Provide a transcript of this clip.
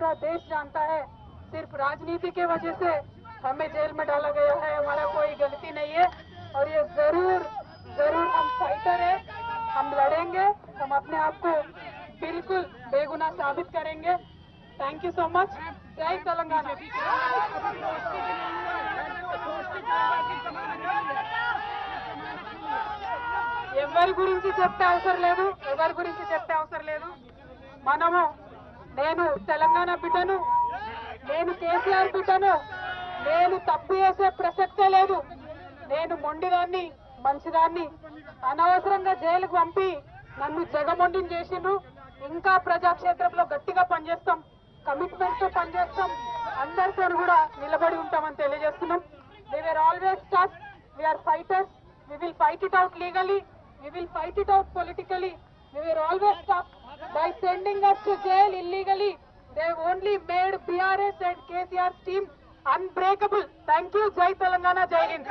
पूरा देश जानता है सिर्फ राजनीति की वजह से हमें जेल में डाला गया है, हमारा कोई गलती नहीं है। और ये जरूर जरूर हम फाइटर है, हम लड़ेंगे, हम अपने आप को बिल्कुल बेगुनाह साबित करेंगे। Thank you so much. जय तेलंगाना। ఎవరి గురించి చెప్పే అవసరం లేదు, మనము నేను తెలంగాణ బిడ్డను, నేను కేసీఆర్ బిడ్డను, నేను తప్పు చేసే ప్రసక్తే లేదు, నేను మొండిదాన్ని మంచిదాన్ని అనవసరంగా జైలుకు పంపి నన్ను జగమొండిని చేసిండ్రు। ఇంకా ప్రజాక్షేత్రంలో గట్టిగా పనిచేస్తాం, కమిట్మెంట్ తో పనిచేస్తాం, అందరితో కూడా నిలబడి ఉంటామని తెలియజేస్తున్నాం। We were always tough, we are fighters, we will fight it out legally, we will fight it out politically, we were always tough. By sending us to jail illegally, they only made BRS and KCR's team unbreakable. Thank you. Jai Telangana, Jai Hind.